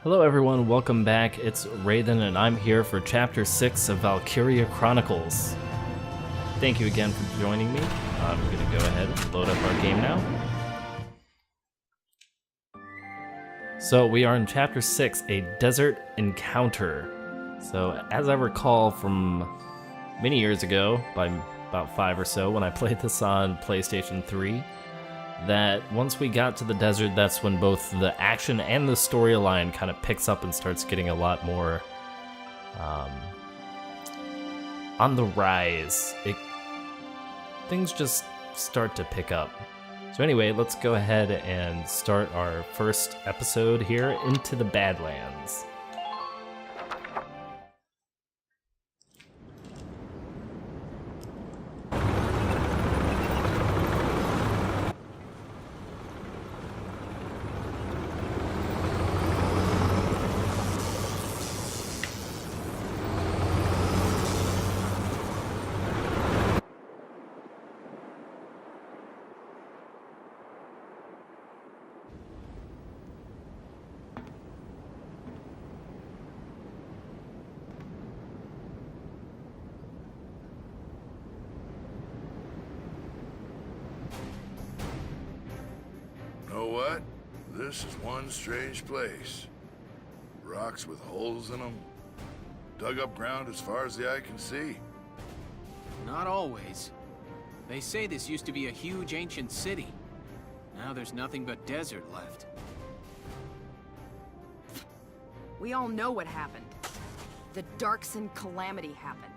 Hello everyone, welcome back. It's Raidhyn and I'm here for Chapter 6 of Valkyria Chronicles. Thank you again for joining me. I'm going to go ahead and load up our game now. So we are in Chapter 6, a desert encounter. So as I recall from many years ago, by about 5 or so, when I played this on PlayStation 3, that once we got to the desert, that's when both the action and the storyline kind of picks up and starts getting a lot more on the rise. Things just start to pick up. So anyway, let's go ahead and start our first episode here, Into the Badlands. Know what? This is one strange place. Rocks with holes in them. Dug up ground as far as the eye can see. Not always. They say this used to be a huge ancient city. Now there's nothing but desert left. We all know what happened. The Darkson calamity happened.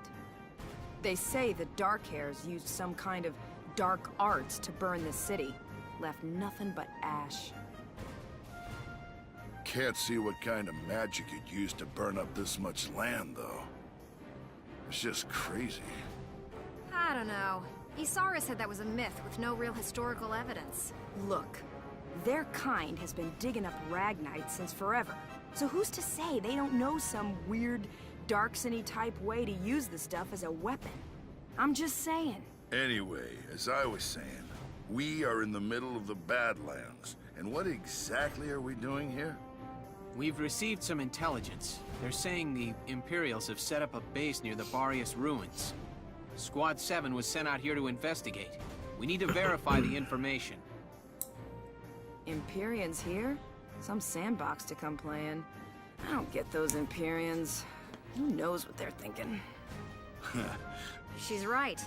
They say the Darkhairs used some kind of dark arts to burn the city. Left nothing but ash. Can't see what kind of magic you'd use to burn up this much land, though. It's just crazy. I don't know. Isara said that was a myth with no real historical evidence. Look, their kind has been digging up Ragnite since forever. So who's to say they don't know some weird, Darksony type way to use the stuff as a weapon? I'm just saying. Anyway, as I was saying, we are in the middle of the Badlands. And what exactly are we doing here? We've received some intelligence. They're saying the Imperials have set up a base near the Barrius ruins. Squad 7 was sent out here to investigate. We need to verify the information. Empyreans here? Some sandbox to come playing. I don't get those Empyreans. Who knows what they're thinking? She's right.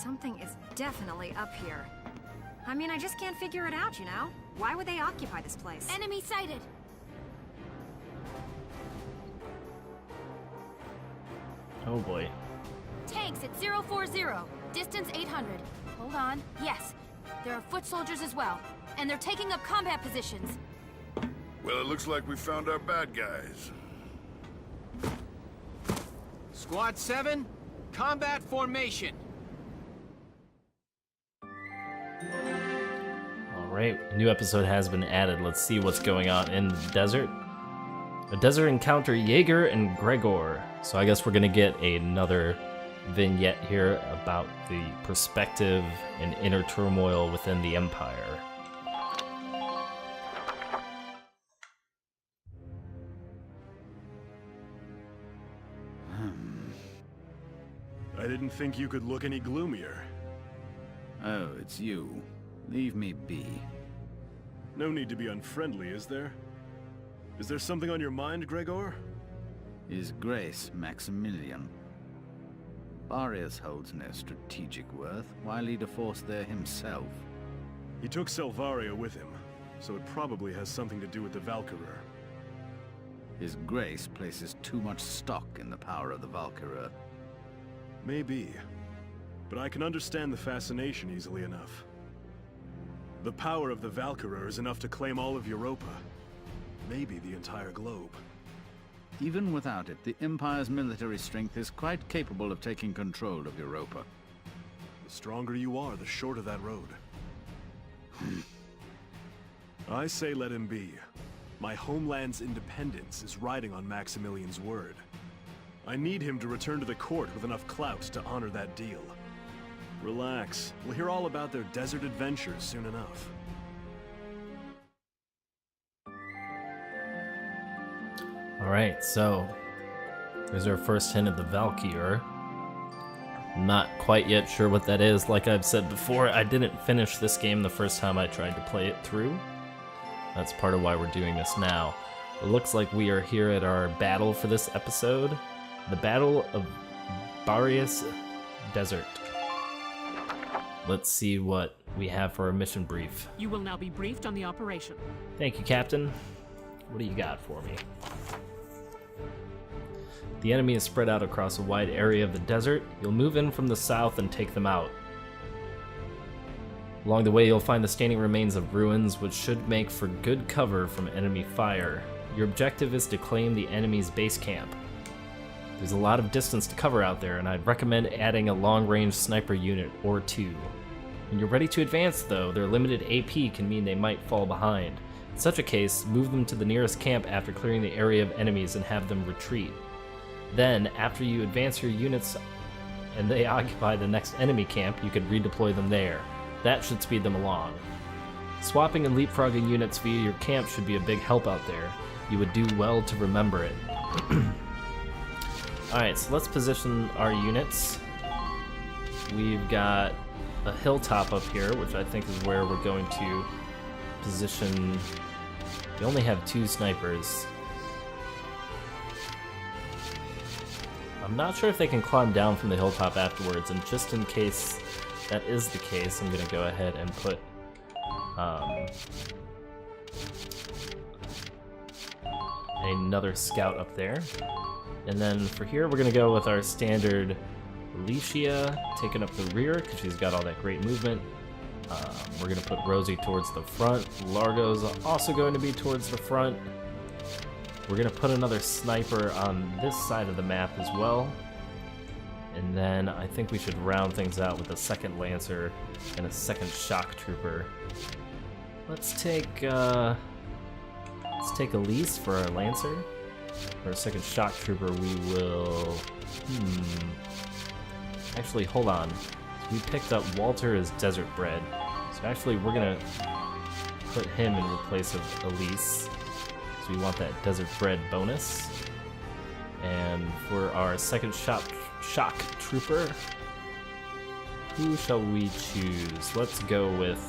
Something is definitely up here. I mean, I just can't figure it out, you know? Why would they occupy this place? Enemy sighted! Oh boy. Tanks at 040, distance 800. Hold on, yes. There are foot soldiers as well, and they're taking up combat positions. Well, it looks like we found our bad guys. Squad 7, combat formation! Alright, a new episode has been added. Let's see what's going on in the desert. A desert encounter, Jaeger and Gregor. So I guess we're gonna get another vignette here about the perspective and inner turmoil within the Empire. I didn't think you could look any gloomier. Oh, it's you. Leave me be. No need to be unfriendly, is there? Is there something on your mind, Gregor? His Grace Maximilian. Barrius holds no strategic worth. Why lead a force there himself? He took Selvaria with him, so it probably has something to do with the Valkyria. His Grace places too much stock in the power of the Valkyria. Maybe, but I can understand the fascination easily enough. The power of the Valkyria is enough to claim all of Europa. Maybe the entire globe. Even without it, the Empire's military strength is quite capable of taking control of Europa. The stronger you are, the shorter that road. I say let him be. My homeland's independence is riding on Maximilian's word. I need him to return to the court with enough clout to honor that deal. Relax. We'll hear all about their desert adventures soon enough. Alright, so there's our first hint of the Valkyria. Not quite yet sure what that is. Like I've said before, I didn't finish this game the first time I tried to play it through. That's part of why we're doing this now. It looks like we are here at our battle for this episode. The Battle of Barious Desert. Let's see what we have for our mission brief. You will now be briefed on the operation. Thank you, Captain. What do you got for me? The enemy is spread out across a wide area of the desert. You'll move in from the south and take them out. Along the way, you'll find the standing remains of ruins, which should make for good cover from enemy fire. Your objective is to claim the enemy's base camp. There's a lot of distance to cover out there, and I'd recommend adding a long-range sniper unit or two. When you're ready to advance, though, their limited AP can mean they might fall behind. In such a case, move them to the nearest camp after clearing the area of enemies and have them retreat. Then, after you advance your units and they occupy the next enemy camp, you could redeploy them there. That should speed them along. Swapping and leapfrogging units via your camp should be a big help out there. You would do well to remember it. Alright, so let's position our units. We've got a hilltop up here, which I think is where we're going to position. We only have 2 snipers. I'm not sure if they can climb down from the hilltop afterwards, and just in case that is the case, I'm going to go ahead and put another scout up there. And then for here, we're going to go with our standard Alicia, taking up the rear, because she's got all that great movement. We're going to put Rosie towards the front. Largo's also going to be towards the front. We're going to put another sniper on this side of the map as well. And then I think we should round things out with a second Lancer and a second Shock Trooper. Let's take Elise for our Lancer. For our second Shock Trooper, we will... Actually, hold on. We picked up Walter as Desert Bred. So actually, we're going to put him in place of Elise. We want that Desert Bred bonus. And for our second Shock Trooper, who shall we choose? Let's go with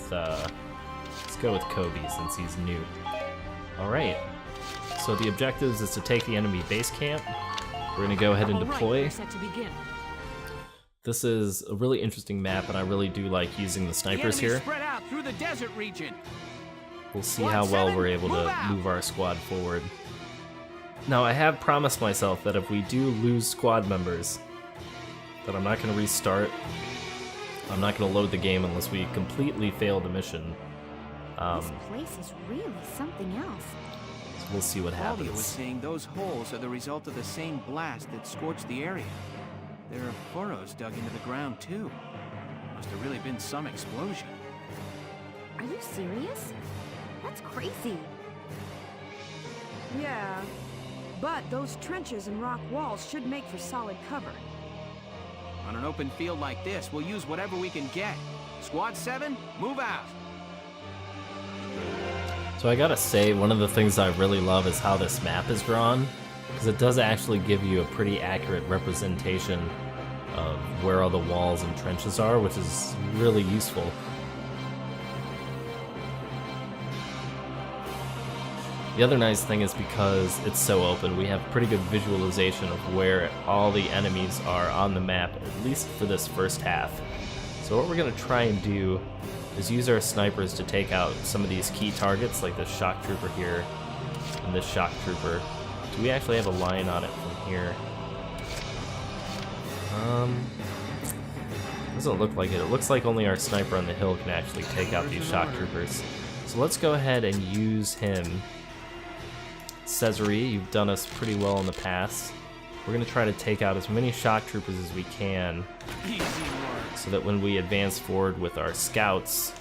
Kobe since he's new. All right. So the objectives is to take the enemy base camp. We're gonna go ahead and deploy. We're set to begin. This is a really interesting map, and I really do like using the snipers here. Spread out through the desert region. We'll see how well we're able to move our squad forward. Now, I have promised myself that if we do lose squad members, that I'm not going to restart. I'm not going to load the game unless we completely fail the mission. This place is really something else. So we'll see what Claudia was happens. saying those holes are the result of the same blast that scorched the area. There are furrows dug into the ground, too. Must have really been some explosion. Are you serious? That's crazy. Yeah, but those trenches and rock walls should make for solid cover. On an open field like this, we'll use whatever we can get. Squad 7, move out! So I gotta say, one of the things I really love is how this map is drawn, because it does actually give you a pretty accurate representation of where all the walls and trenches are, which is really useful. The other nice thing is because it's so open, we have pretty good visualization of where all the enemies are on the map, at least for this first half. So what we're going to try and do is use our snipers to take out some of these key targets, like this Shock Trooper here and this Shock Trooper. Do we actually have a line on it from here? Doesn't look like it. It looks like only our sniper on the hill can actually take out these Shock Troopers. So let's go ahead and use him. Cesare, you've done us pretty well in the past. We're going to try to take out as many Shock Troopers as we can, so that when we advance forward with our scouts,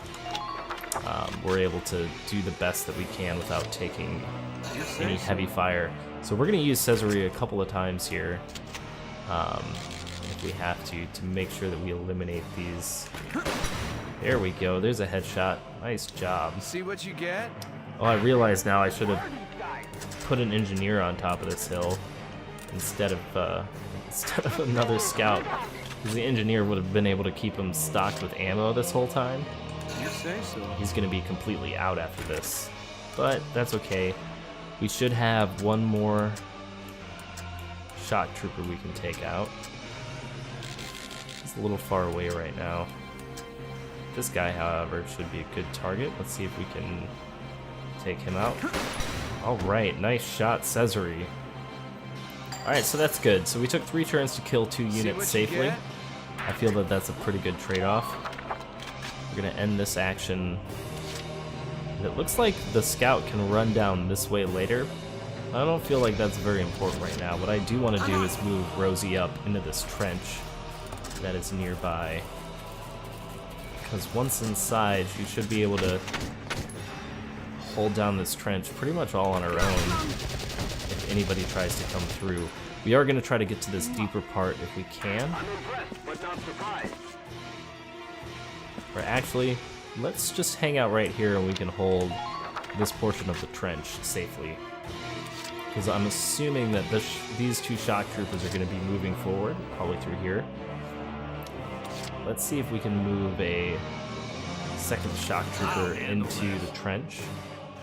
we're able to do the best that we can without taking any heavy fire. So we're going to use Cesare a couple of times here, if we have to make sure that we eliminate these. There we go, there's a headshot. Nice job. See what you get? Oh, I realize now I should have put an engineer on top of this hill instead of another scout, because the engineer would have been able to keep him stocked with ammo this whole time. You say so. He's going to be completely out after this, but that's okay. We should have one more shock trooper we can take out. He's a little far away right now. This guy, however, should be a good target. Let's see if we can take him out. Alright, nice shot, Caesari. Alright, so that's good. So we took 3 turns to kill 2 units safely. I feel that that's a pretty good trade-off. We're going to end this action. It looks like the scout can run down this way later. I don't feel like that's very important right now. What I do want to do is move Rosie up into this trench that is nearby. Because once inside, she should be able to hold down this trench pretty much all on her own if anybody tries to come through. We are going to try to get to this deeper part if we can. Or actually, let's just hang out right here and we can hold this portion of the trench safely. Because I'm assuming that these 2 shock troopers are going to be moving forward, probably through here. Let's see if we can move a second shock trooper into the trench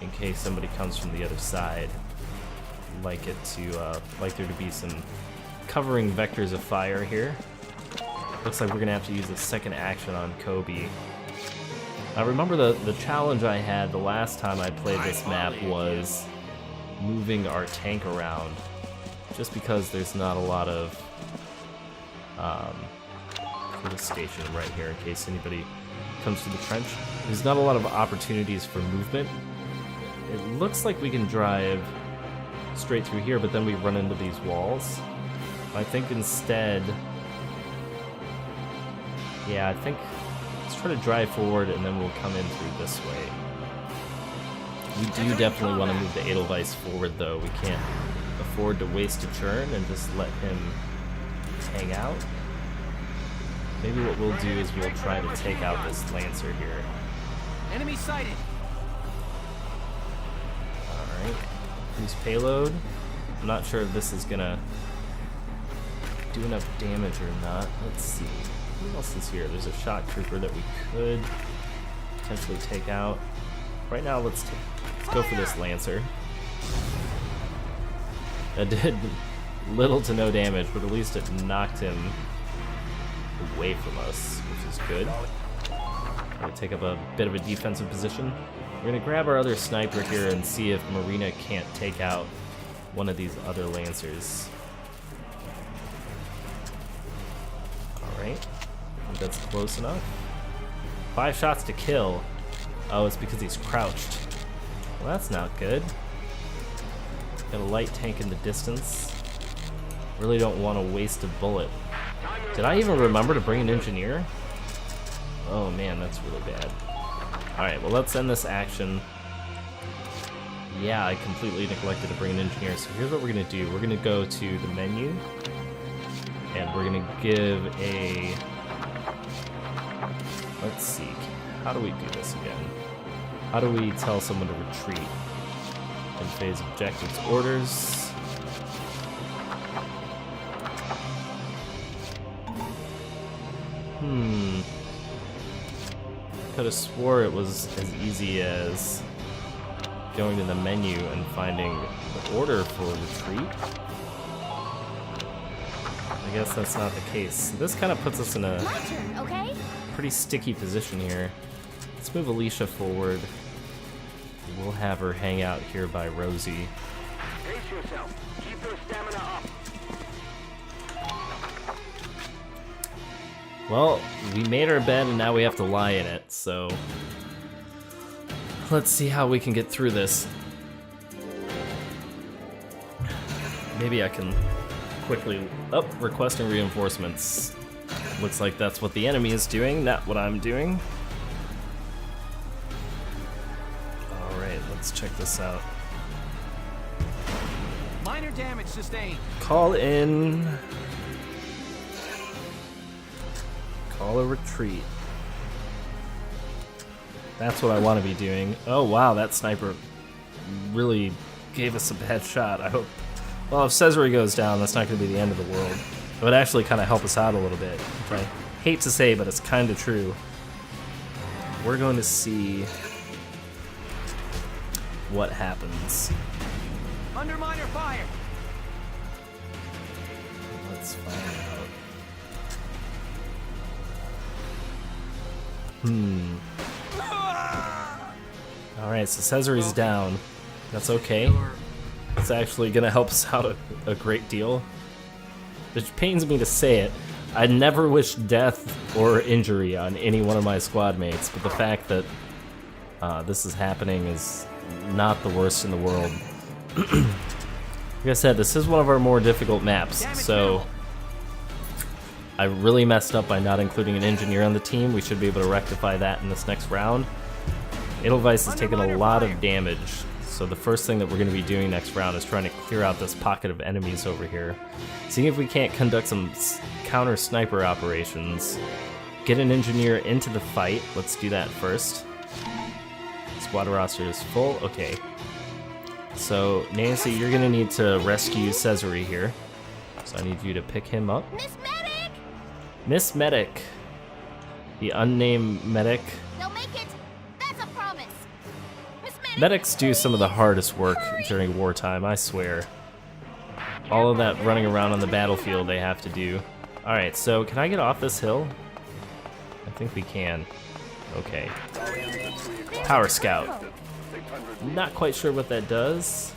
in case somebody comes from the other side. Like there to be some covering vectors of fire here. Looks like we're gonna have to use a second action on Kobe. Now remember the challenge I had the last time I played this map was moving our tank around, just because there's not a lot of put a station right here in case anybody comes to the trench. There's not a lot of opportunities for movement. It looks like we can drive straight through here, but then we run into these walls. I think instead, yeah, I think let's try to drive forward and then we'll come in through this way. We do definitely want to move the Edelweiss forward though. We can't afford to waste a turn and just let him hang out. Maybe what we'll do is we'll try to take out this Lancer here. Enemy sighted. Alright. Use payload. I'm not sure if this is gonna do enough damage or not. Let's see. Who else is here? There's a shock trooper that we could potentially take out. Right now, let's go for this Lancer. That did little to no damage, but at least it knocked him away from us, which is good. We'll take up a bit of a defensive position. We're gonna grab our other sniper here and see if Marina can't take out one of these other Lancers. Alright, I think that's close enough. 5 shots to kill. Oh, it's because he's crouched. Well, that's not good. Got a light tank in the distance. Really don't want to waste a bullet. Did I even remember to bring an engineer? Oh man, that's really bad. Alright, well let's end this action. Yeah, I completely neglected to bring an engineer, so here's what we're gonna do. We're gonna go to the menu, and we're gonna give a... Let's see, how do we do this again? How do we tell someone to retreat? In phase objectives orders. Could have swore it was as easy as going to the menu and finding the order for retreat. I guess that's not the case. This kind of puts us in a pretty sticky position here. Let's move Alicia forward. We'll have her hang out here by Rosie. Pace yourself. Keep your stamina up. Well, we made our bed and now we have to lie in it, so let's see how we can get through this. Maybe I can quickly... Oh, requesting reinforcements. Looks like that's what the enemy is doing, not what I'm doing. Alright, let's check this out. Minor damage sustained. Call in... Call a retreat. That's what I want to be doing. Oh wow, that sniper really gave us a bad shot. I hope. Well, if Caesarea goes down, that's not going to be the end of the world. It would actually kind of help us out a little bit, which I hate to say, but it's kind of true. We're going to see what happens. Under minor fire. Let's find out. Alright, so Caesarea's down. That's okay. It's actually gonna help us out a great deal. Which pains me to say it. I never wish death or injury on any one of my squad mates, but the fact that this is happening is not the worst in the world. Like I said, this is one of our more difficult maps, so I really messed up by not including an engineer on the team. We should be able to rectify that in this next round. Edelweiss has taken a lot of damage, so the first thing that we're going to be doing next round is trying to clear out this pocket of enemies over here. Seeing if we can't conduct some counter sniper operations. Get an engineer into the fight. Let's do that first. Squad roster is full. Okay. So, Nancy, you're going to need to rescue Caesarea here. So I need you to pick him up. Miss Medic! Miss Medic. The unnamed medic. They'll make it. That's a promise. Miss Medic, Medics do some of the hardest work during wartime, I swear. All of that running around on the battlefield they have to do. Alright, so can I get off this hill? I think we can. Okay. Power Scout. Not quite sure what that does,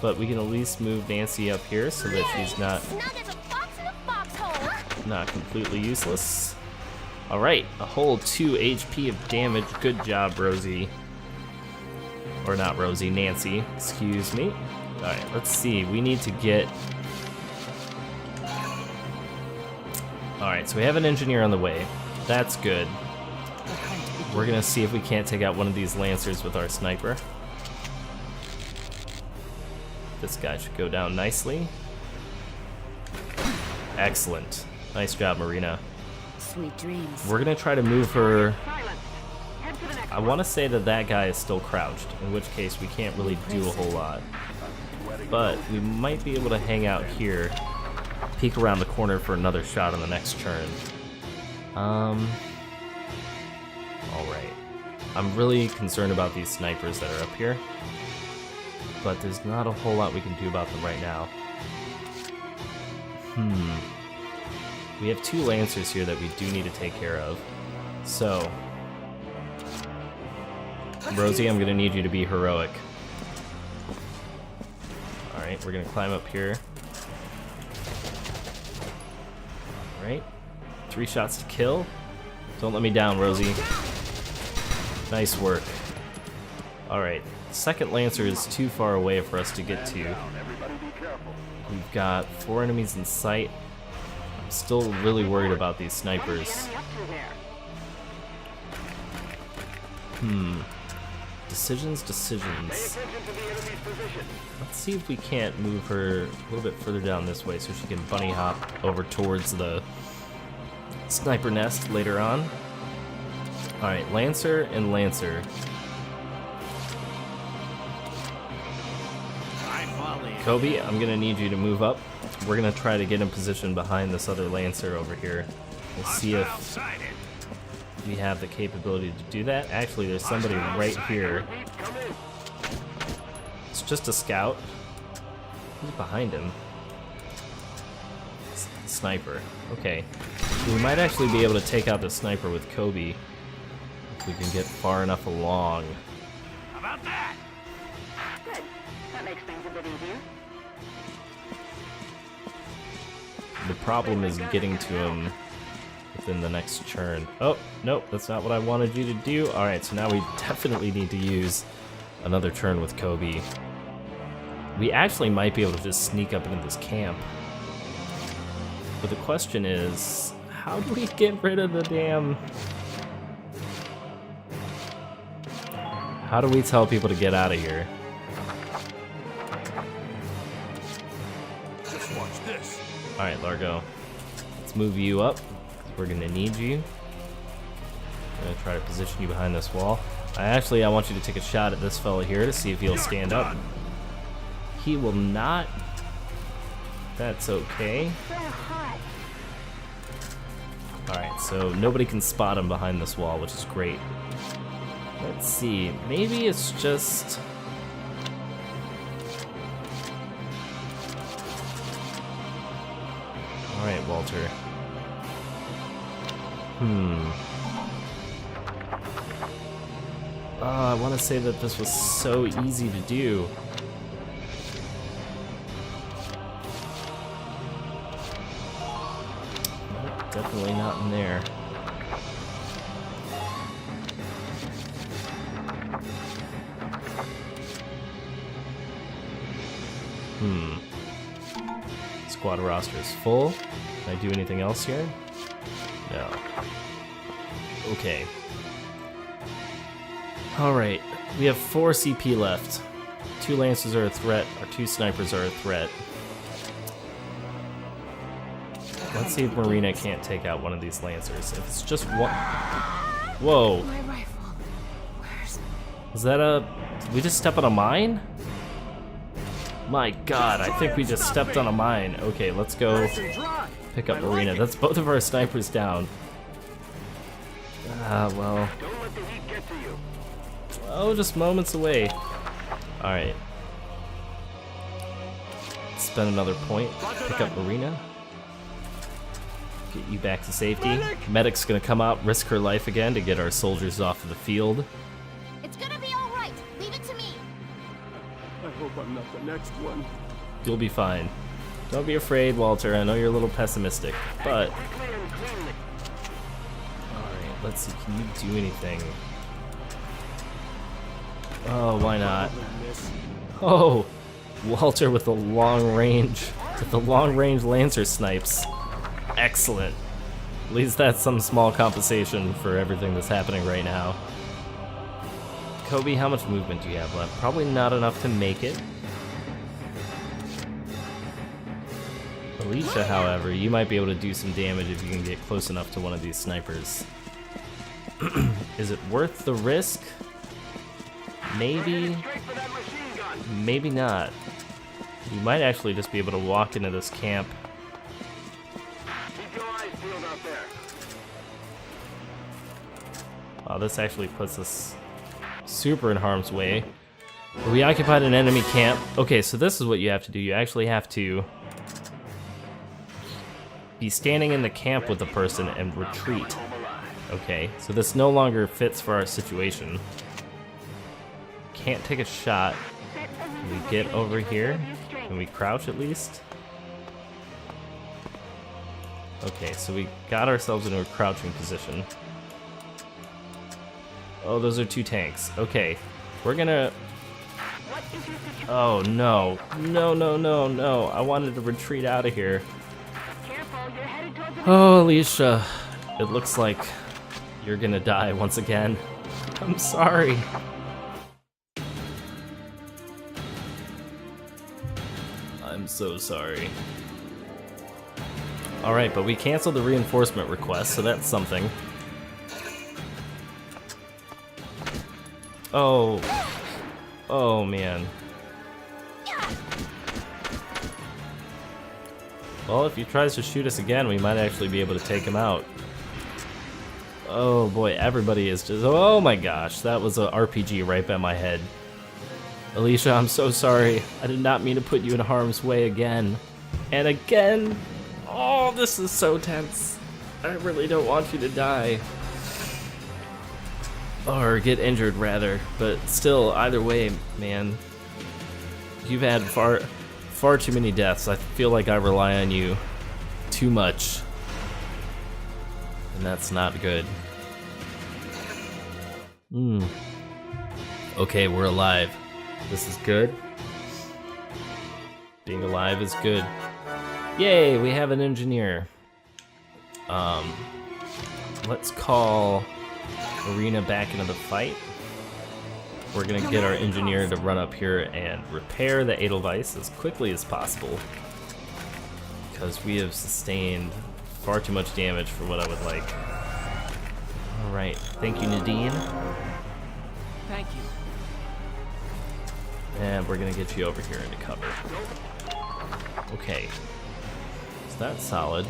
but we can at least move Nancy up here so that she's not completely useless. Alright, a whole 2 HP of damage. Good job, Rosie. Or not Rosie, Nancy. Excuse me. Alright, let's see. We need to get... Alright, so we have an engineer on the way. That's good. We're gonna see if we can't take out one of these lancers with our sniper. This guy should go down nicely. Excellent. Nice job, Marina. Sweet dreams. We're gonna try to move her. I want to say that that guy is still crouched, in which case we can't really do a whole lot. But we might be able to hang out here, peek around the corner for another shot on the next turn. Alright. I'm really concerned about these snipers that are up here, but there's not a whole lot we can do about them right now. We have 2 lancers here that we do need to take care of. So, Rosie, I'm gonna need you to be heroic. Alright, we're gonna climb up here. Alright. 3 shots to kill. Don't let me down, Rosie. Nice work. Alright, second Lancer is too far away for us to get to. We've got 4 enemies in sight. I'm still really worried about these snipers. Decisions. Let's see if we can't move her a little bit further down this way so she can bunny hop over towards the sniper nest later on. Alright, Lancer and Lancer. Kobe, I'm gonna need you to move up. We're gonna try to get in position behind this other Lancer over here. We'll see if we have the capability to do that. Actually, there's somebody right here. It's just a scout. Who's behind him? Sniper. Okay. We might actually be able to take out the sniper with Kobe if we can get far enough along. How about that? Good. That makes things a bit easier. The problem is getting to him within the next turn. Oh, nope, that's not what I wanted you to do. Alright, so now we definitely need to use another turn with Kobe. We actually might be able to just sneak up into this camp. But the question is, how do we get rid of the damn... How do we tell people to get out of here? Just watch this. Alright, Largo. Let's move you up. We're gonna need you. I'm gonna try to position you behind this wall. I want you to take a shot at this fella here to see if he'll stand up. He will not. That's okay. Alright, so nobody can spot him behind this wall, which is great. Let's see, maybe it's just... Alright, Walter. Oh, I want to say that this was so easy to do. Nope, definitely not in there. Squad roster is full. Can I do anything else here? No. Okay. Alright, we have 4 CP left. 2 Lancers are a threat, our 2 Snipers are a threat. Let's see if Marina can't take out one of these Lancers. If it's just one... Whoa. My rifle. Where's... Is that a... Did we just step on a mine? My god, I think we just stepped on a mine. Okay, let's go pick up Marina. That's both of our snipers down. Well... Oh, just moments away. Alright. Spend another point. Pick up Marina. Get you back to safety. Medic's gonna come out, risk her life again to get our soldiers off of the field. It's gonna be alright. Leave it to me. I hope I'm not the next one. You'll be fine. Don't be afraid, Walter. I know you're a little pessimistic, but... Alright, let's see. Can you do anything? Oh, why not? Oh, Walter with the long range Lancer snipes. Excellent. At least that's some small compensation for everything that's happening right now. Kobe, how much movement do you have left? Probably not enough to make it. Alicia, however, you might be able to do some damage if you can get close enough to one of these snipers. Is it worth the risk? Maybe. Maybe not. You might actually just be able to walk into this camp. Wow, this actually puts us super in harm's way. We occupied an enemy camp. Okay, so this is what you have to do. You actually have to be standing in the camp with the person and retreat. Okay, so this no longer fits for our situation. Can't take a shot. Can we get over here? Can we crouch at least? Okay, so we got ourselves into a crouching position. Oh, those are 2 tanks. Okay, we're gonna... Oh, no. No, no, no, no. I wanted to retreat out of here. Oh, Alicia. It looks like you're gonna die once again. I'm sorry. I'm so sorry. Alright, but we canceled the reinforcement request, so that's something. Oh. Oh, man. Well, if he tries to shoot us again, we might actually be able to take him out. Oh boy, everybody is just... Oh my gosh, that was a RPG right by my head. Alicia, I'm so sorry. I did not mean to put you in harm's way again. And again. Oh, this is so tense. I really don't want you to die. Or get injured, rather. But still, either way, man. You've had far too many deaths. I feel like I rely on you too much. And that's not good. Okay, we're alive. This is good. Being alive is good. Yay, we have an engineer. Let's call Marina back into the fight. We're gonna get our engineer to run up here and repair the Edelweiss as quickly as possible, because we have sustained far too much damage for what I would like. Alright, thank you, Nadine. Thank you. And we're gonna get you over here into cover. Okay. So that's solid.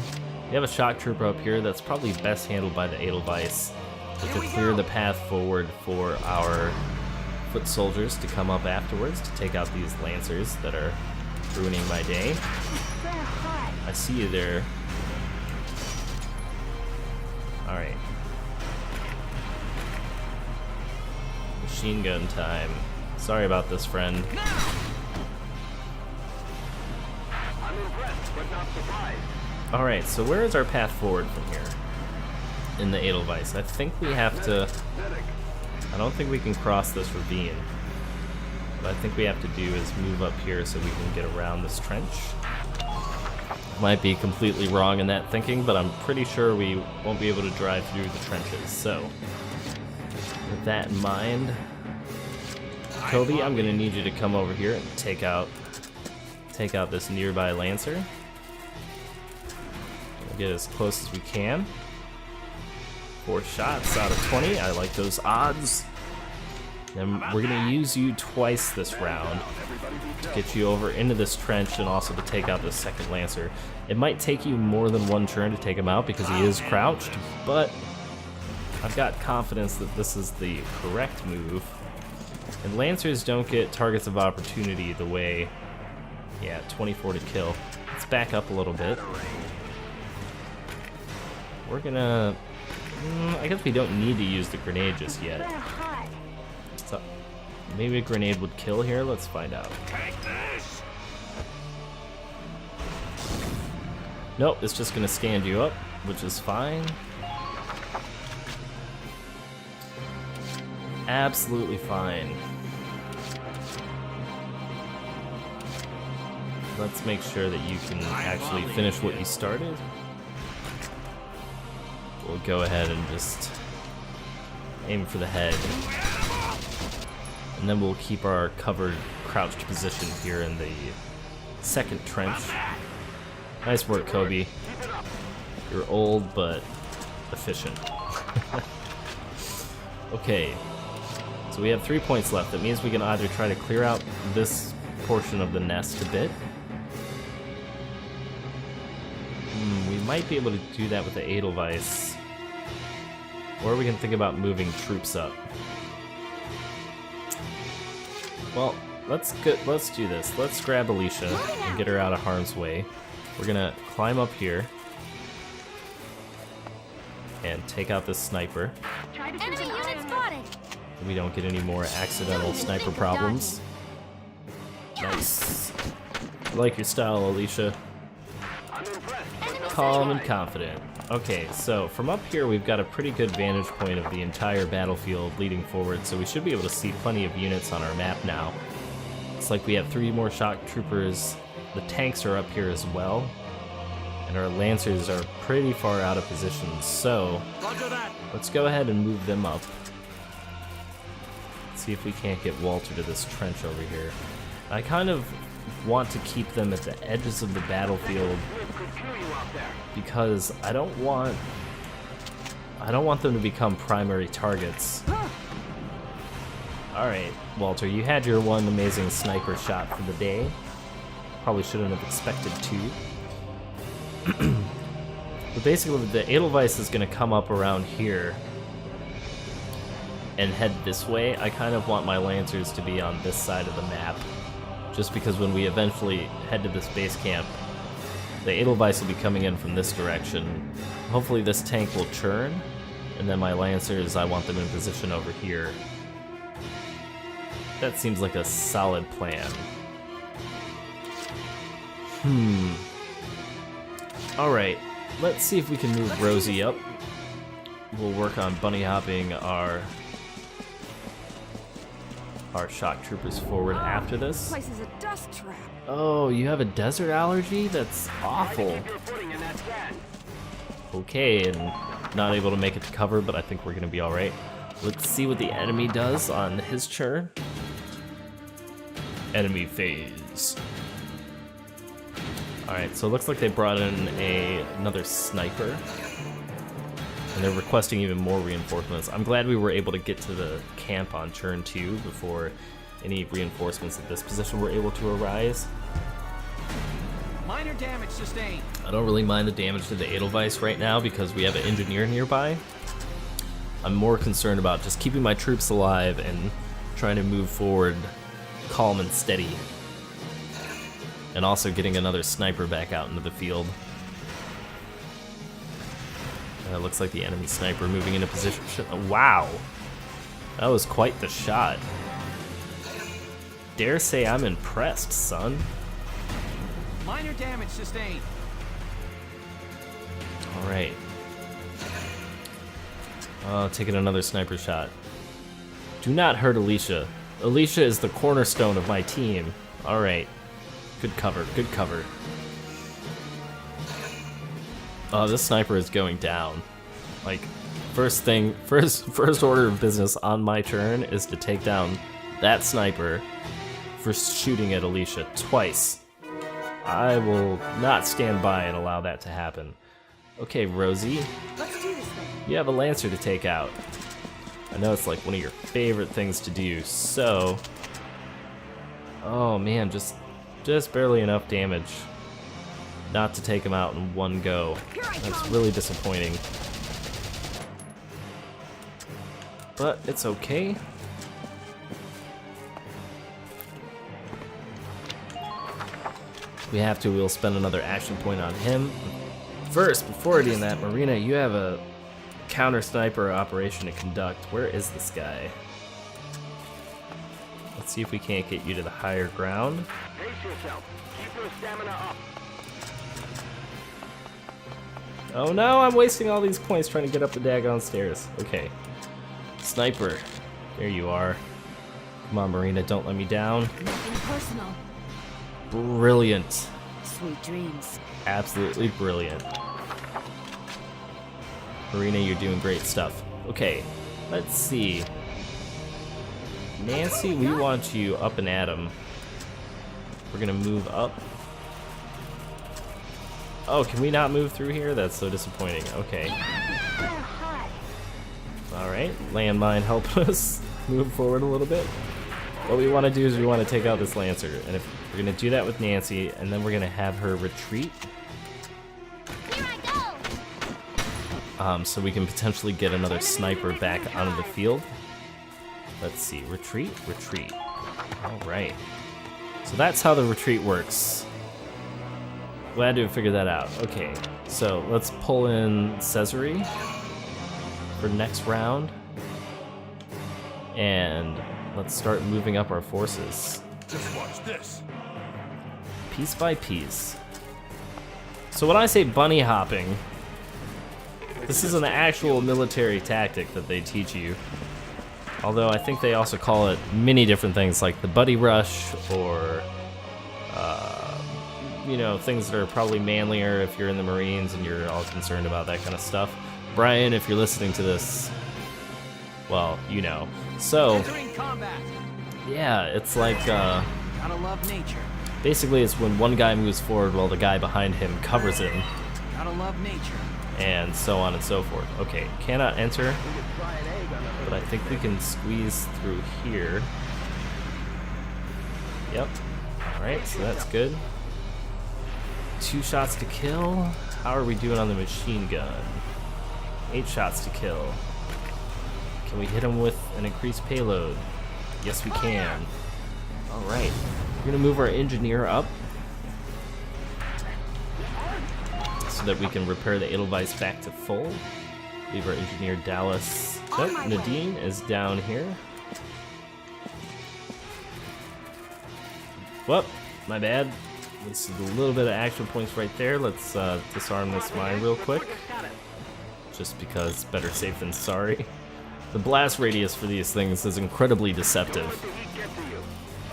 We have a shock trooper up here that's probably best handled by the Edelweiss to clear the path forward for our foot soldiers to come up afterwards to take out these lancers that are ruining my day. I see you there. Alright. Machine gun time. Sorry about this, friend. Alright, so where is our path forward from here? In the Edelweiss. I think we have to... I don't think we can cross this ravine. What I think we have to do is move up here so we can get around this trench. Might be completely wrong in that thinking, but I'm pretty sure we won't be able to drive through the trenches. So, with that in mind, Kobe, I'm gonna need you to come over here and take out this nearby Lancer. We'll get as close as we can. 4 shots out of 20. I like those odds. Then we're gonna use you twice this round to get you over into this trench and also to take out this second Lancer. It might take you more than one turn to take him out because he is crouched, but I've got confidence that this is the correct move. And Lancers don't get targets of opportunity the way, yeah, 24 to kill. Let's back up a little bit. We're gonna, I guess we don't need to use the grenade just yet. So maybe a grenade would kill here. Let's find out. Nope, it's just gonna stand you up, which is fine. Absolutely fine. Let's make sure that you can actually finish what you started. We'll go ahead and just aim for the head. And then we'll keep our covered, crouched position here in the second trench. Nice work, Kobe. You're old, but efficient. Okay, so we have 3 points left. That means we can either try to clear out this portion of the nest a bit. We might be able to do that with the Edelweiss. Or we can think about moving troops up. Well, let's do this. Let's grab Alicia and get her out of harm's way. We're gonna climb up here and take out this sniper. Enemy unit spotted. So we don't get any more accidental sniper problems. Nice. I like your style, Alicia. Calm and confident. Okay, so from up here we've got a pretty good vantage point of the entire battlefield leading forward, so we should be able to see plenty of units on our map now. It's like we have 3 more shock troopers. The tanks are up here as well, and our lancers are pretty far out of position, so let's go ahead and move them up. See if we can't get Walter to this trench over here. I kind of want to keep them at the edges of the battlefield because I don't want them to become primary targets. Alright, Walter, you had your one amazing sniper shot for the day. Probably shouldn't have expected to. But basically, the Edelweiss is going to come up around here and head this way. I kind of want my Lancers to be on this side of the map, just because when we eventually head to this base camp, the Edelweiss will be coming in from this direction. Hopefully this tank will churn, and then my Lancers, I want them in position over here. That seems like a solid plan. Alright, let's see if we can move Rosie up. We'll work on bunny hopping our shock troopers forward after this. This place is a dust trap. Oh, you have a desert allergy? That's awful. Okay, and not able to make it to cover, but I think we're gonna be alright. Let's see what the enemy does on his turn. Enemy phase. Alright, so it looks like they brought in another sniper. And they're requesting even more reinforcements. I'm glad we were able to get to the camp on turn 2 before any reinforcements at this position were able to arise. Minor damage sustained. I don't really mind the damage to the Edelweiss right now because we have an engineer nearby. I'm more concerned about just keeping my troops alive and trying to move forward calm and steady. And also getting another sniper back out into the field. Looks like the enemy sniper moving into position. Wow! That was quite the shot. Dare say I'm impressed, son. Minor damage sustained. Alright. Oh, taking another sniper shot. Do not hurt Alicia. Alicia is the cornerstone of my team. Alright. Good cover, good cover. Oh, this sniper is going down. Like, first order of business on my turn is to take down that sniper for shooting at Alicia twice. I will not stand by and allow that to happen. Okay, Rosie. Let's do this thing. You have a Lancer to take out. I know it's like one of your favorite things to do, so... Oh man, just barely enough damage not to take him out in one go. That's really disappointing. But it's okay. We have to, we'll spend another action point on him. First, before doing that, Marina, you have a counter sniper operation to conduct. Where is this guy? Let's see if we can't get you to the higher ground. Pace yourself. Keep your stamina up. Oh no, I'm wasting all these points trying to get up the daggone stairs. Okay. Sniper. There you are. Come on, Marina, don't let me down. Nothing personal. Brilliant. Sweet dreams. Absolutely brilliant. Marina, you're doing great stuff. Okay, let's see. Nancy, we want you up and at him. We're gonna move up. Oh, can we not move through here? That's so disappointing. Okay. Alright, landmine helping us move forward a little bit. What we want to do is we want to take out this Lancer, and if we're going to do that with Nancy, and then we're going to have her retreat. Here I go. So we can potentially get another sniper back onto the field. Let's see, retreat, retreat. Alright. So that's how the retreat works. Glad to have figured that out. Okay, so let's pull in Caesarea for next round. And let's start moving up our forces. Just watch this. Piece by piece. So when I say bunny hopping, this is an actual military tactic that they teach you. Although I think they also call it many different things like the buddy rush or you know, things that are probably manlier if you're in the Marines and you're all concerned about that kind of stuff. Brian, if you're listening to this, well, you know. So, Entering combat. yeah, it's like, Gotta love nature. basically it's when one guy moves forward while the guy behind him covers him, Gotta love nature. and so on and so forth. Okay, cannot enter, but I think we can squeeze through here. Yep. Alright, so that's good. 2 shots to kill. How are we doing on the machine gun? 8 shots to kill. Can we hit him with an increased payload? Yes, we can. Alright. We're going to move our engineer up so that we can repair the Edelweiss back to full. Leave our engineer Dallas. Nope, Nadine is down here. Whoop, my bad. This is a little bit of action points right there. Let's disarm this mine real quick. Just because better safe than sorry. The blast radius for these things is incredibly deceptive.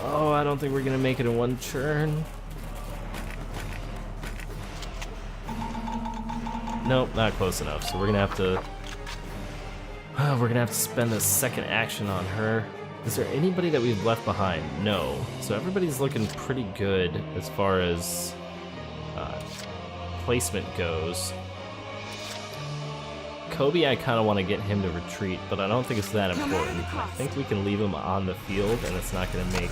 Oh, I don't think we're gonna make it in one turn. Nope, not close enough. So we're gonna have to spend a second action on her. Is there anybody that we've left behind? No. So everybody's looking pretty good as far as placement goes. Kobe, I kind of want to get him to retreat, but I don't think it's that important. I think we can leave him on the field, and it's not going to make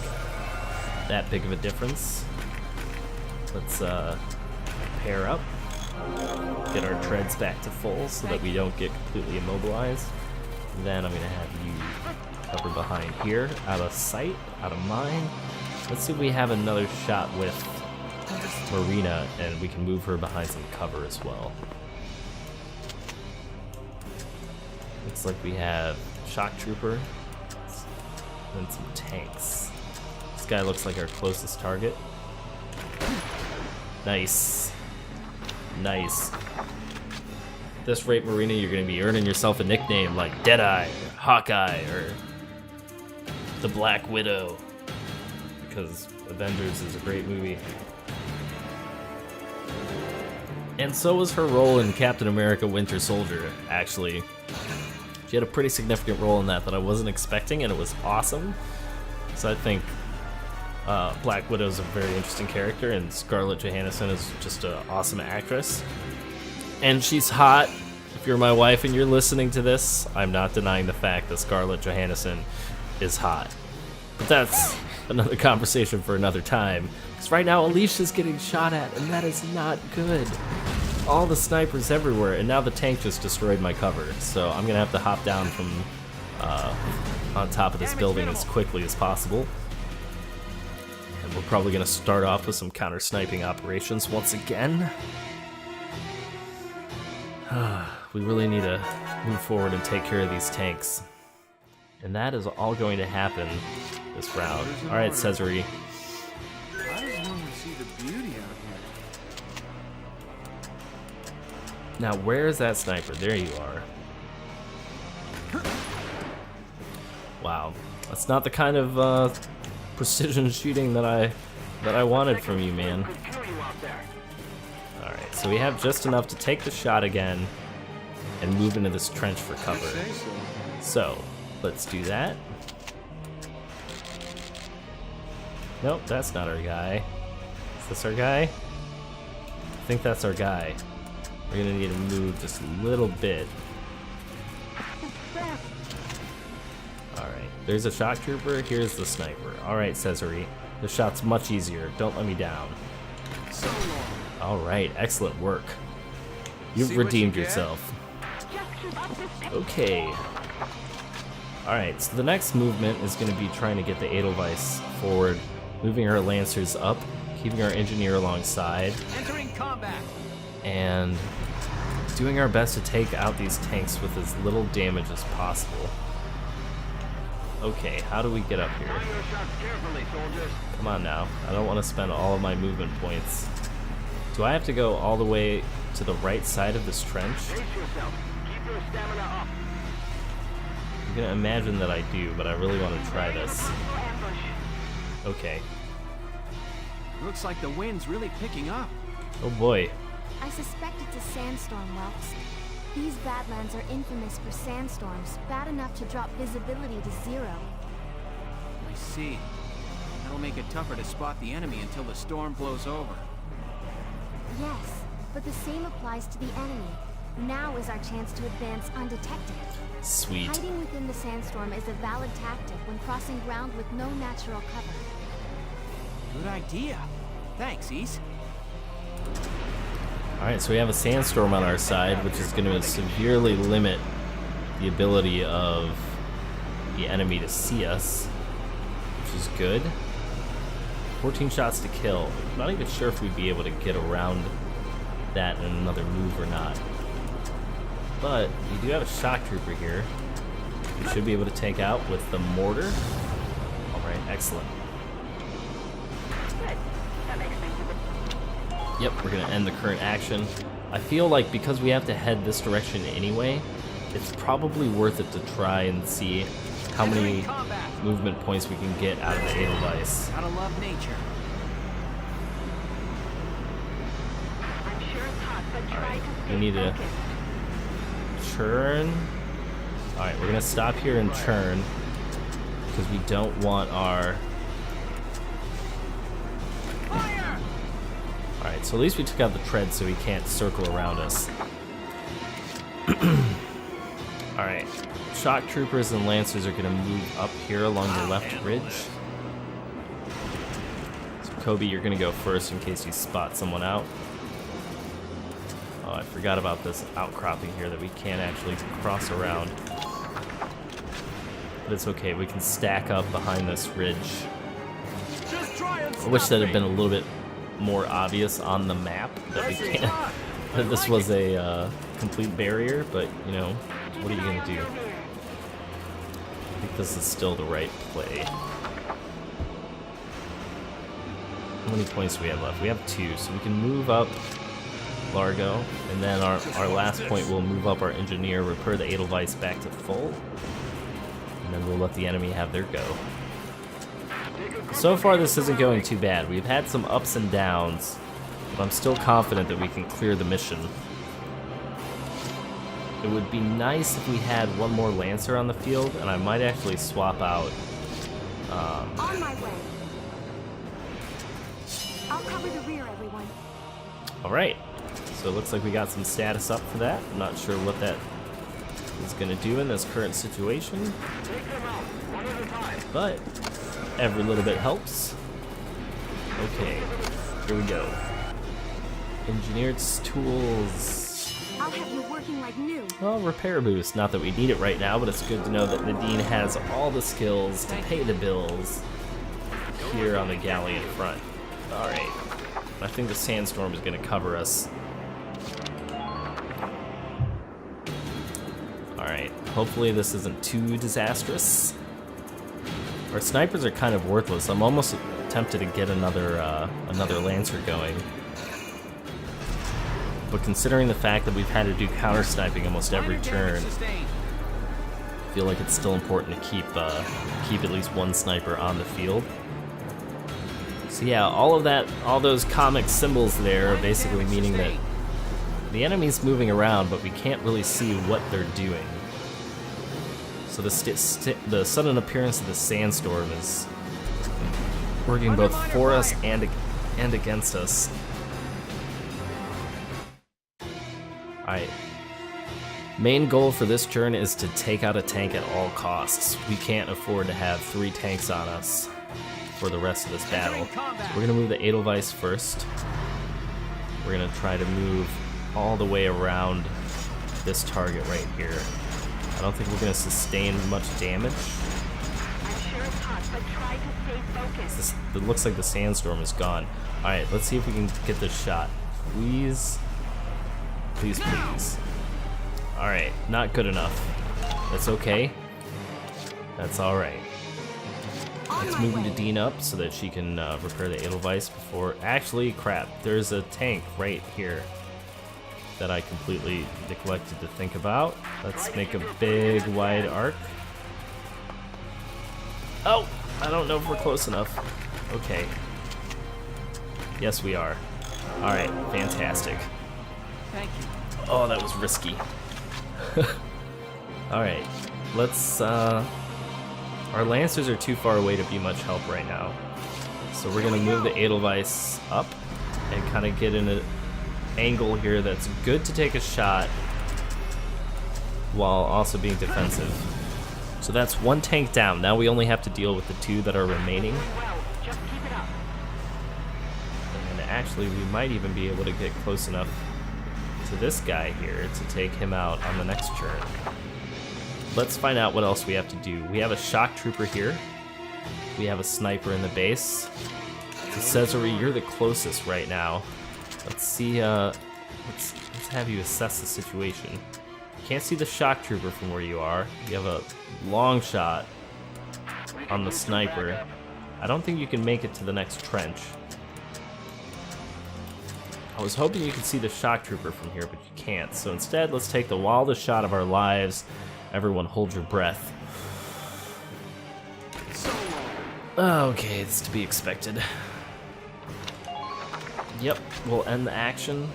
that big of a difference. Let's pair up, get our treads back to full so that we don't get completely immobilized. Then I'm going to have you cover behind here, out of sight, out of mind. Let's see if we have another shot with Marina, and we can move her behind some cover as well. Looks like we have Shock Trooper and some tanks. This guy looks like our closest target. Nice. Nice. At this rate, Marina, you're going to be earning yourself a nickname like Deadeye, or Hawkeye, or the Black Widow. Because Avengers is a great movie. And so was her role in Captain America Winter Soldier, actually. She had a pretty significant role in that I wasn't expecting, and it was awesome. So I think Black Widow is a very interesting character, and Scarlett Johansson is just an awesome actress. And she's hot. If you're my wife and you're listening to this, I'm not denying the fact that Scarlett Johansson is hot. But that's another conversation for another time. Because right now, Alicia's getting shot at, and that is not good. All the snipers everywhere, and now the tank just destroyed my cover. So I'm gonna have to hop down from on top of this building as quickly as possible. And we're probably gonna start off with some counter-sniping operations once again. We really need to move forward and take care of these tanks. And that is all going to happen this round. Alright, Cesare. I just want to see the beauty out Now, where is that sniper? There you are. Wow, that's not the kind of precision shooting that I wanted from you, man. All right, so we have just enough to take the shot again and move into this trench for cover. So let's do that. Nope, that's not our guy. Is this our guy? I think that's our guy. We're gonna need to move just a little bit. Alright, there's a shock trooper, here's the sniper. Alright, Cesare, the shot's much easier. Don't let me down. Alright, excellent work. You've redeemed yourself. Okay. Alright, so the next movement is gonna be trying to get the Edelweiss forward, moving our Lancers up, keeping our engineer alongside. Entering combat. And doing our best to take out these tanks with as little damage as possible. Okay, how do we get up here? Come on now, I don't want to spend all of my movement points. Do I have to go all the way to the right side of this trench? I'm gonna imagine that I do, but I really want to try this. Okay. Looks like the wind's really picking up. Oh boy. I suspect it's a sandstorm, Welks. These Badlands are infamous for sandstorms, bad enough to drop visibility to 0. I see. That'll make it tougher to spot the enemy until the storm blows over. Yes, but the same applies to the enemy. Now is our chance to advance undetected. Sweet. Hiding within the sandstorm is a valid tactic when crossing ground with no natural cover. Good idea. Thanks, East. Alright, so we have a sandstorm on our side, which is going to severely limit the ability of the enemy to see us, which is good. 14 shots to kill. I'm not even sure if we'd be able to get around that in another move or not. But we do have a shock trooper here. We should be able to take out with the mortar. Alright, excellent. Yep, we're gonna end the current action. I feel like because we have to head this direction anyway, it's probably worth it to try and see how many movement points we can get out of the Edelweiss. Gotta love nature. Alright, we need to churn. Alright, we're gonna stop here and churn because we don't want our... Alright, so at least we took out the tread so he can't circle around us. Alright, shock troopers and lancers are going to move up here along the left ridge. So Kobe, you're going to go first in case you spot someone out. Oh, I forgot about this outcropping here that we can't actually cross around. But it's okay, we can stack up behind this ridge. I wish that had been a little bit more obvious on the map that we can't. That this was a complete barrier, but you know, what are you gonna do? I think this is still the right play. How many points do we have left? We have 2, so we can move up Largo, and then our last point will move up our engineer, repair the Edelweiss back to full, and then we'll let the enemy have their go. So far this isn't going too bad. We've had some ups and downs, but I'm still confident that we can clear the mission. It would be nice if we had one more Lancer on the field, and I might actually swap out. On my way. I'll cover the rear, everyone. Alright, so it looks like we got some status up for that. I'm not sure what that is going to do in this current situation, but every little bit helps. Okay, here we go. Engineered tools. I'll have you working like new. Well, repair boost. Not that we need it right now, but it's good to know that Nadine has all the skills to pay the bills here on the galleon front. Alright. I think the sandstorm is going to cover us. Alright. Hopefully this isn't too disastrous. Our snipers are kind of worthless. I'm almost tempted to get another Lancer going. But considering the fact that we've had to do counter sniping almost every turn, I feel like it's still important to keep at least one sniper on the field. So yeah, all those comic symbols there are basically meaning that the enemy's moving around, but we can't really see what they're doing. So the sudden appearance of the sandstorm is working both for us and against us. Alright. Main goal for this turn is to take out a tank at all costs. We can't afford to have 3 tanks on us for the rest of this battle. So we're going to move the Edelweiss first. We're going to try to move all the way around this target right here. I don't think we're going to sustain much damage. It looks like the sandstorm is gone. Alright, let's see if we can get this shot. Please. Please, please. Alright, not good enough. That's okay. That's alright. Let's move Nadine up so that she can repair the Edelweiss before... Actually, crap. There's a tank right here that I completely neglected to think about. Let's make a big, wide arc. Oh! I don't know if we're close enough. Okay. Yes, we are. Alright, fantastic. Thank you. Oh, that was risky. Alright, let's, our Lancers are too far away to be much help right now. So we're gonna move the Edelweiss up and kind of get in an angle here that's good to take a shot while also being defensive. So that's 1 tank down. Now we only have to deal with the 2 that are remaining. And actually, we might even be able to get close enough to this guy here to take him out on the next turn. Let's find out what else we have to do. We have a shock trooper here. We have a sniper in the base. So Cesare, you're the closest right now. Let's see, let's have you assess the situation. Can't see the shock trooper from where you are. You have a long shot on the sniper. I don't think you can make it to the next trench. I was hoping you could see the shock trooper from here, but you can't. So instead, let's take the wildest shot of our lives. Everyone hold your breath. Okay, it's to be expected. Yep, we'll end the action.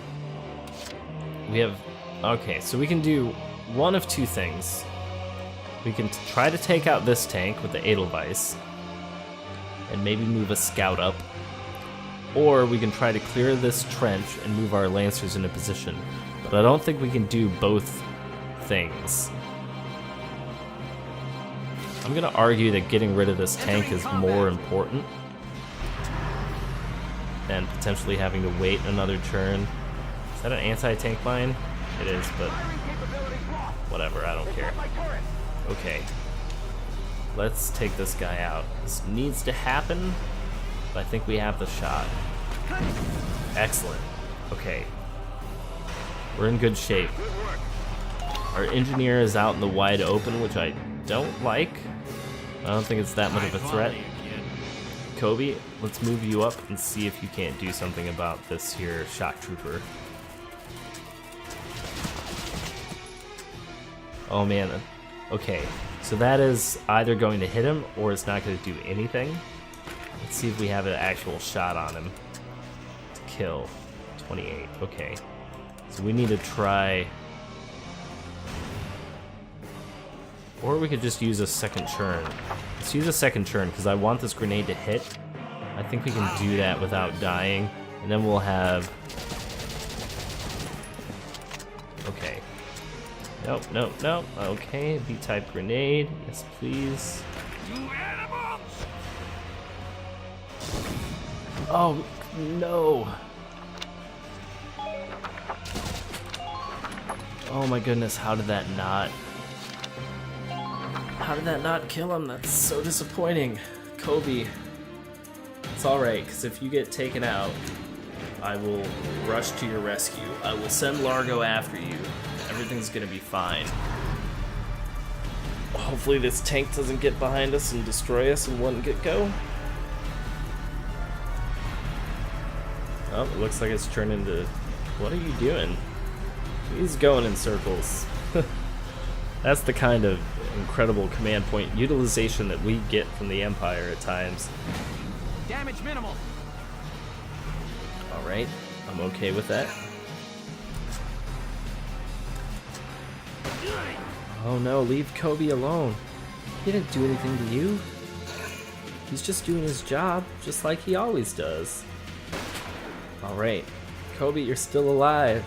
We have... Okay, so we can do one of 2 things. We can try to take out this tank with the Edelweiss and maybe move a scout up. Or we can try to clear this trench and move our Lancers into position. But I don't think we can do both things. I'm gonna argue that getting rid of this tank is more important than potentially having to wait another turn. Is that an anti-tank mine? It is, but whatever, I don't care. Okay. Let's take this guy out. This needs to happen, but I think we have the shot. Excellent. Okay. We're in good shape. Our engineer is out in the wide open, which I don't like. I don't think it's that much of a threat. Kobe, let's move you up and see if you can't do something about this here shock trooper. Oh man. Okay, so that is either going to hit him or it's not going to do anything. Let's see if we have an actual shot on him to kill. 28. Okay, so we need to try, or we could just use a second churn. Let's use a second churn because I want this grenade to hit. I think we can do that without dying, and then we'll have. Okay. Nope, nope, nope. Okay, B-type grenade. Yes, please. Oh, no. Oh my goodness, how did that not? How did that not kill him? That's so disappointing. Kobe. It's alright, because if you get taken out, I will rush to your rescue. I will send Largo after you. Everything's gonna be fine. Hopefully this tank doesn't get behind us and destroy us in one get-go. Oh, it looks like it's turned into... What are you doing? He's going in circles. That's the kind of incredible command point utilization that we get from the Empire at times. Damage minimal. Alright, I'm okay with that. Oh no, leave Kobe alone. He didn't do anything to you. He's just doing his job, just like he always does. Alright, Kobe, you're still alive.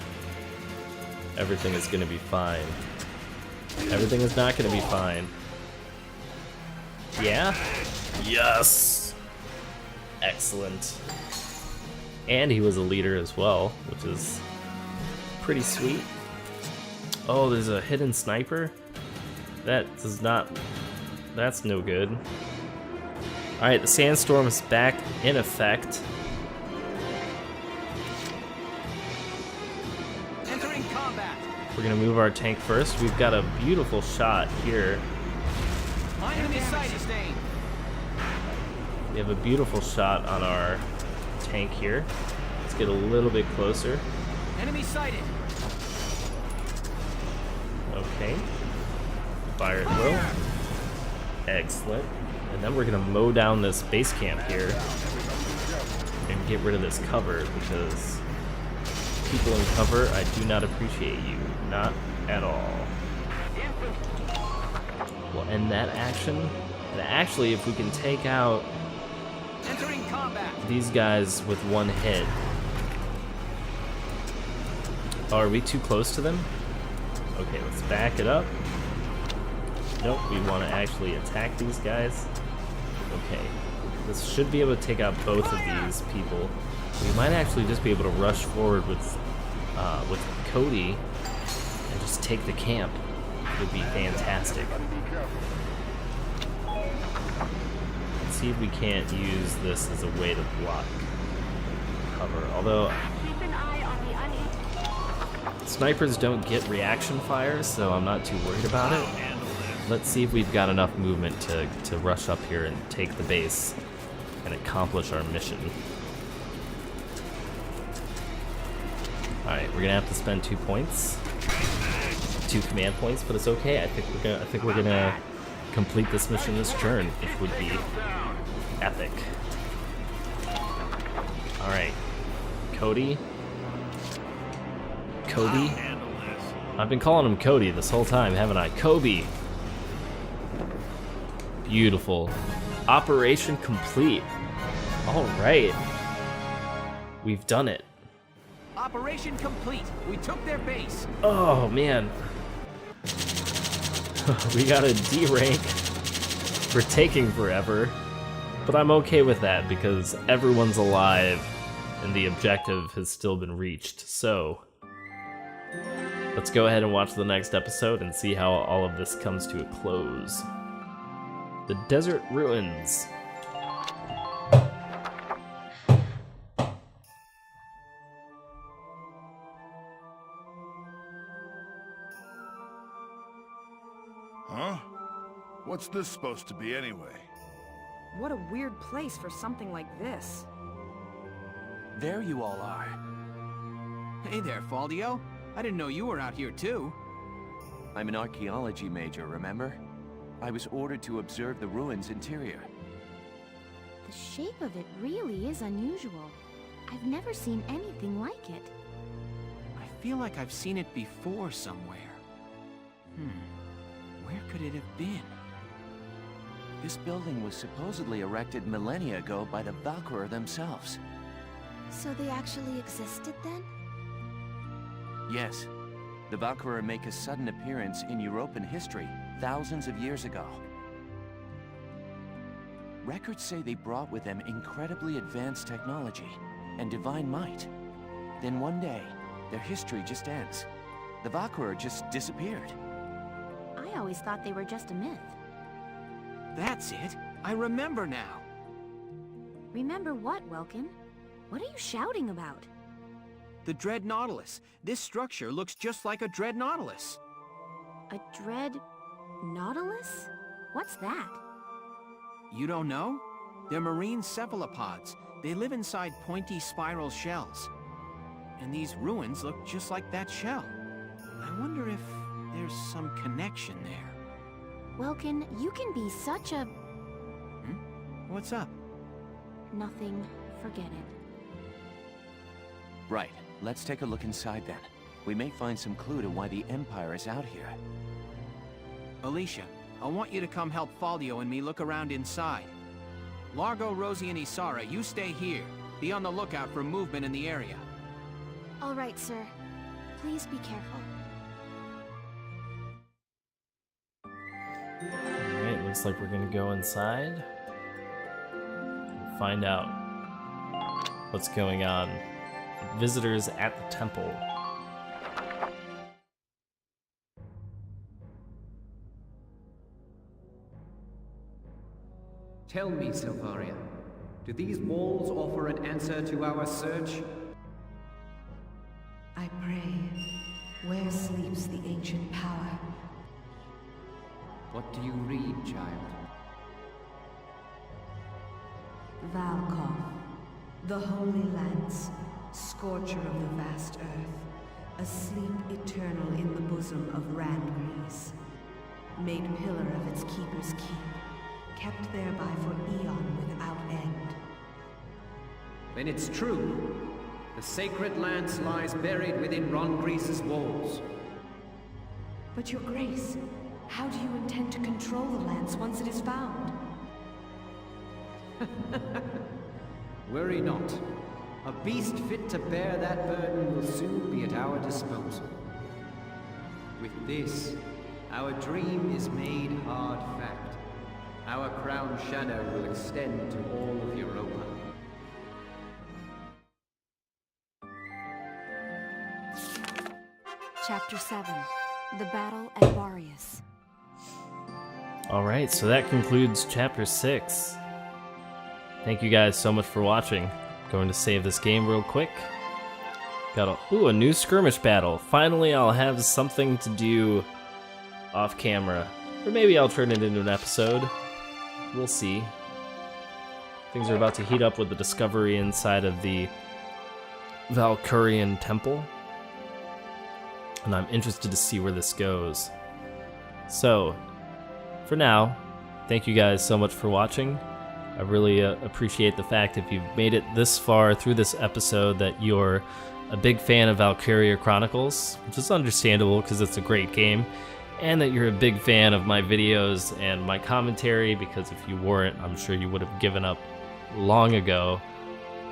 Everything is gonna be fine. Everything is not gonna be fine. Yeah? Yes! Excellent. And he was a leader as well, which is pretty sweet. Oh, there's a hidden sniper? That does not... That's no good. Alright, the sandstorm is back in effect. Entering combat. We're gonna move our tank first. We've got a beautiful shot here. Enemy sight sustained. We have a beautiful shot on our tank here. Let's get a little bit closer. Enemy sighted. Okay. Fire at will. Excellent. And then we're gonna mow down this base camp here and get rid of this cover, because people in cover, I do not appreciate you. Not at all. We'll end that action. And actually, if we can take out Entering combat. these guys with one hit. Oh, are we too close to them? Okay, let's back it up. Nope, we want to actually attack these guys. Okay, this should be able to take out both of these people. We might actually just be able to rush forward with Cody and just take the camp. It would be fantastic. Let's see if we can't use this as a way to block cover. Although snipers don't get reaction fire, so I'm not too worried about it. Let's see if we've got enough movement to rush up here and take the base and accomplish our mission. Alright, we're gonna have to spend 2 points. 2 command points, but it's okay. I think we're gonna complete this mission this turn. It would be epic. Alright. Cody. Kobe? I've been calling him Cody this whole time, haven't I? Kobe! Beautiful. Operation complete. Alright. We've done it. Operation complete. We took their base. Oh, man. We got a D rank. for taking forever. But I'm okay with that because everyone's alive and the objective has still been reached. So let's go ahead and watch the next episode and see how all of this comes to a close. The Desert Ruins. Huh? What's this supposed to be anyway? What a weird place for something like this. There you all are. Hey there, Faldio. I didn't know you were out here too. I'm an archaeology major, remember? I was ordered to observe the ruins' interior. The shape of it really is unusual. I've never seen anything like it. I feel like I've seen it before somewhere. Where could it have been? This building was supposedly erected millennia ago by the Valkyria themselves. So they actually existed then? Yes. The Valkyria make a sudden appearance in European history thousands of years ago. Records say they brought with them incredibly advanced technology and divine might. Then one day, their history just ends. The Valkyria just disappeared. I always thought they were just a myth. That's it. I remember now. Remember what, Welkin? What are you shouting about? The Dread Nautilus. This structure looks just like a Dread Nautilus. A Dread Nautilus? What's that? You don't know? They're marine cephalopods. They live inside pointy spiral shells. And these ruins look just like that shell. I wonder if there's some connection there. Welkin, you can be such a... What's up? Nothing. Forget it. Right. Let's take a look inside then. We may find some clue to why the Empire is out here. Alicia, I want you to come help Faldio and me look around inside. Largo, Rosie, and Isara, you stay here. Be on the lookout for movement in the area. All right, sir. Please be careful. Alright, looks like we're gonna go inside and find out what's going on. Visitors at the temple. Tell me, Silvaria, do these walls offer an answer to our search? I pray, where sleeps the ancient power? What do you read, child? Valkov, the Holy Lance, scorcher of the vast earth, asleep eternal in the bosom of Randgrease, made pillar of its keeper's keep, kept thereby for eon without end. Then it's true. The sacred lance lies buried within Randgrease's walls. But your grace, how do you intend to control the lance once it is found? Worry not. A beast fit to bear that burden will soon be at our disposal. With this, our dream is made hard fact. Our crown shadow will extend to all of Europa. Chapter 7. The Battle at Varius. Alright, so that concludes Chapter 6. Thank you guys so much for watching. Going to save this game real quick. Got a new skirmish battle. Finally, I'll have something to do off camera. Or maybe I'll turn it into an episode. We'll see. Things are about to heat up with the discovery inside of the Valkyrian temple. And I'm interested to see where this goes. So, for now, thank you guys so much for watching. I really appreciate the fact if you've made it this far through this episode that you're a big fan of Valkyria Chronicles, which is understandable because it's a great game, and that you're a big fan of my videos and my commentary, because if you weren't, I'm sure you would have given up long ago.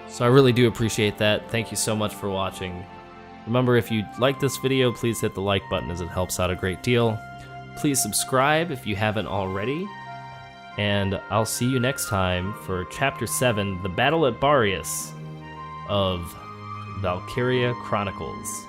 So I really do appreciate that. Thank you so much for watching. Remember, if you like this video, please hit the like button as it helps out a great deal. Please subscribe if you haven't already. And I'll see you next time for Chapter 7, The Battle at Barrius of Valkyria Chronicles.